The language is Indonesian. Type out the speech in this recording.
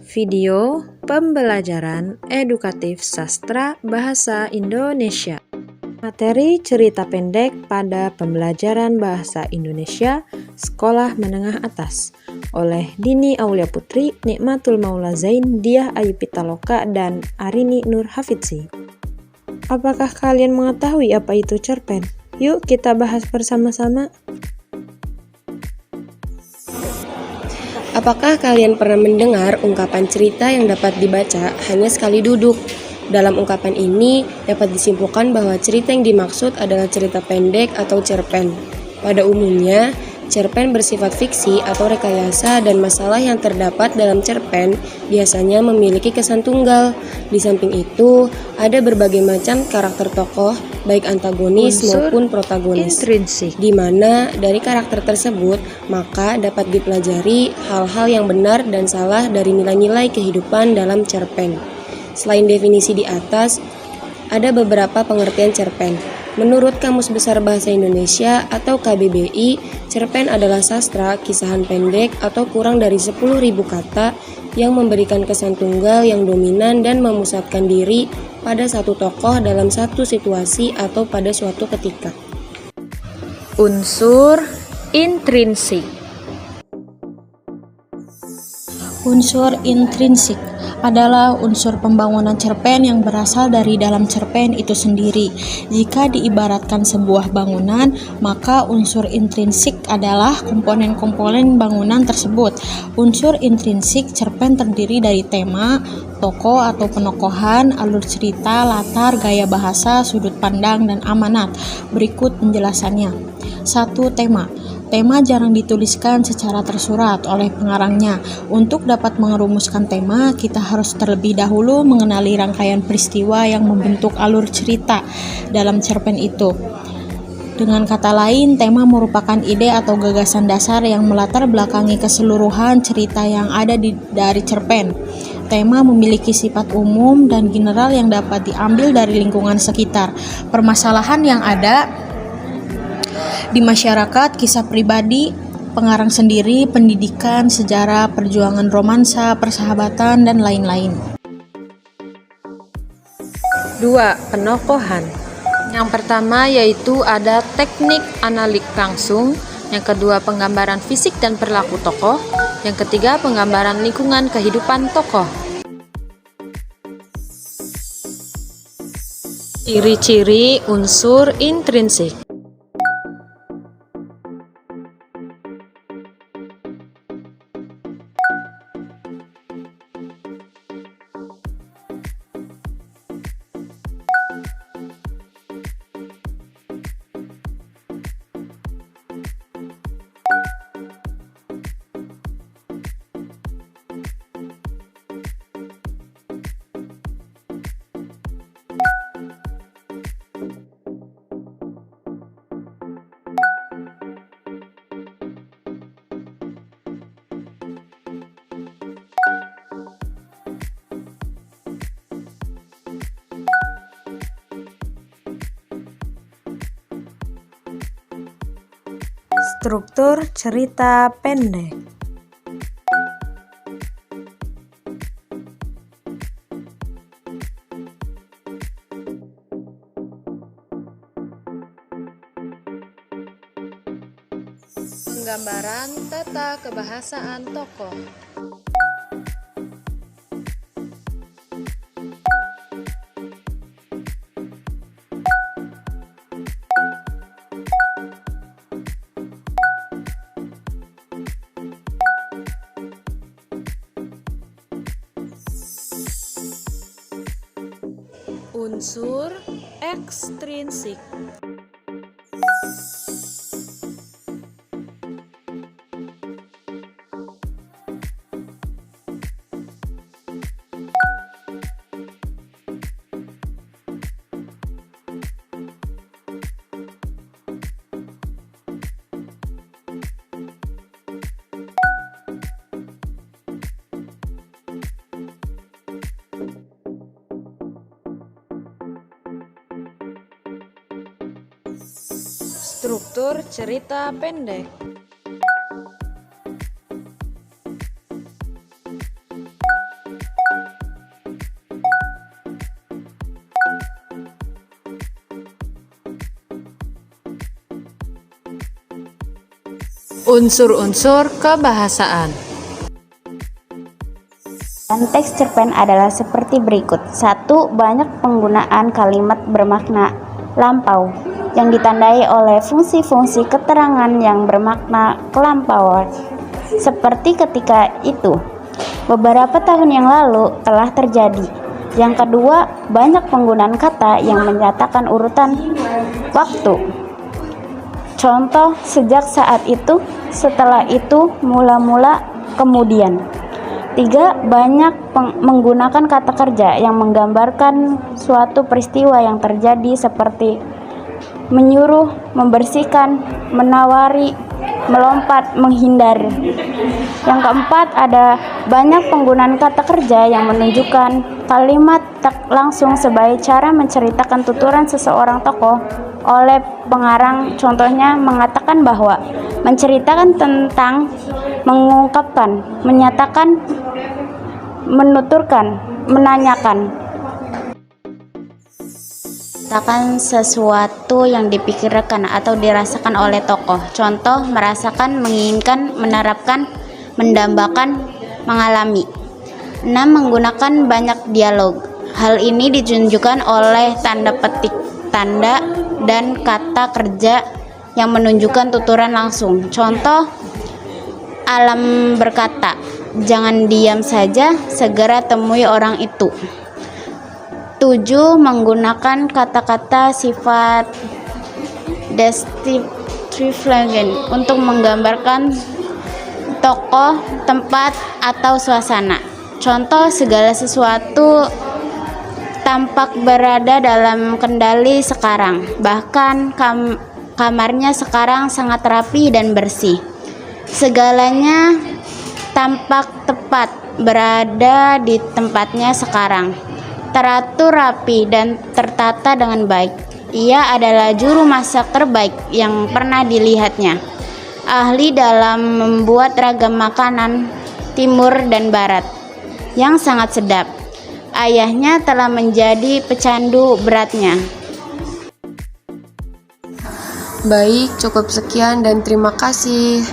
Video pembelajaran edukatif sastra bahasa Indonesia. Materi cerita pendek pada pembelajaran bahasa Indonesia Sekolah Menengah Atas oleh Dini Aulia Putri, Nikmatul Maula Zain, Diah Ayu Pitaloka, dan Arini Nur Hafidzi. Apakah kalian mengetahui apa itu cerpen? Yuk kita bahas bersama-sama. Apakah kalian pernah mendengar ungkapan cerita yang dapat dibaca hanya sekali duduk? Dalam ungkapan ini dapat disimpulkan bahwa cerita yang dimaksud adalah cerita pendek atau cerpen. Pada umumnya, cerpen bersifat fiksi atau rekayasa dan masalah yang terdapat dalam cerpen biasanya memiliki kesan tunggal. Di samping itu, ada berbagai macam karakter tokoh, baik antagonis maupun protagonis, di mana dari karakter tersebut maka dapat dipelajari hal-hal yang benar dan salah dari nilai-nilai kehidupan dalam cerpen. Selain definisi di atas, ada beberapa pengertian cerpen. Menurut Kamus Besar Bahasa Indonesia atau KBBI, cerpen adalah sastra, kisahan pendek atau kurang dari 10.000 kata yang memberikan kesan tunggal yang dominan dan memusatkan diri pada satu tokoh dalam satu situasi atau pada suatu ketika. Unsur intrinsik. Unsur intrinsik adalah unsur pembangunan cerpen yang berasal dari dalam cerpen itu sendiri. Jika diibaratkan sebuah bangunan, maka unsur intrinsik adalah komponen-komponen bangunan tersebut. Unsur intrinsik cerpen terdiri dari tema, tokoh atau penokohan, alur cerita, latar, gaya bahasa, sudut pandang, dan amanat. Berikut penjelasannya. 1. Tema. Tema jarang dituliskan secara tersurat oleh pengarangnya. Untuk dapat merumuskan tema, kita harus terlebih dahulu mengenali rangkaian peristiwa yang membentuk alur cerita dalam cerpen itu. Dengan kata lain, tema merupakan ide atau gagasan dasar yang melatar belakangi keseluruhan cerita yang ada dari cerpen. Tema memiliki sifat umum dan general yang dapat diambil dari lingkungan sekitar, permasalahan yang ada di masyarakat, kisah pribadi pengarang sendiri, pendidikan, sejarah, perjuangan romansa, persahabatan, dan lain-lain. 2. Penokohan. Yang pertama yaitu ada teknik analik langsung, yang kedua penggambaran fisik dan perilaku tokoh, yang ketiga penggambaran lingkungan kehidupan tokoh. Ciri-ciri unsur intrinsik. Struktur cerita pendek. Penggambaran tata kebahasaan tokoh. Unsur ekstrinsik. Struktur cerita pendek. Unsur-unsur kebahasaan. Dan teks cerpen adalah seperti berikut. 1. Banyak penggunaan kalimat bermakna lampau yang ditandai oleh fungsi-fungsi keterangan yang bermakna kelampauan. Seperti ketika itu, beberapa tahun yang lalu telah terjadi. Yang kedua, banyak penggunaan kata yang menyatakan urutan waktu. Contoh, sejak saat itu, setelah itu, mula-mula, kemudian. 3. Banyak menggunakan kata kerja yang menggambarkan suatu peristiwa yang terjadi seperti menyuruh, membersihkan, menawari, melompat, menghindar. Yang keempat, ada banyak penggunaan kata kerja yang menunjukkan kalimat tak langsung sebagai cara menceritakan tuturan seseorang tokoh oleh pengarang. Contohnya mengatakan bahwa, menceritakan tentang, mengungkapkan, menyatakan, menuturkan, menanyakan. Mengatakan sesuatu yang dipikirkan atau dirasakan oleh tokoh. Contoh, merasakan, menginginkan, menerapkan, mendambakan, mengalami. 6. Menggunakan banyak dialog. Hal ini ditunjukkan oleh tanda petik, tanda, dan kata kerja yang menunjukkan tuturan langsung. Contoh, Alam berkata, jangan diam saja, segera temui orang itu. 7. Menggunakan kata-kata sifat deskriptif untuk menggambarkan tokoh, tempat, atau suasana. Contoh, segala sesuatu tampak berada dalam kendali sekarang. Bahkan kamarnya sekarang sangat rapi dan bersih. Segalanya tampak tepat berada di tempatnya sekarang, teratur rapi dan tertata dengan baik. Ia adalah juru masak terbaik yang pernah dilihatnya, ahli dalam membuat ragam makanan timur dan barat yang sangat sedap. Ayahnya telah menjadi pecandu beratnya. Baik, cukup sekian dan terima kasih.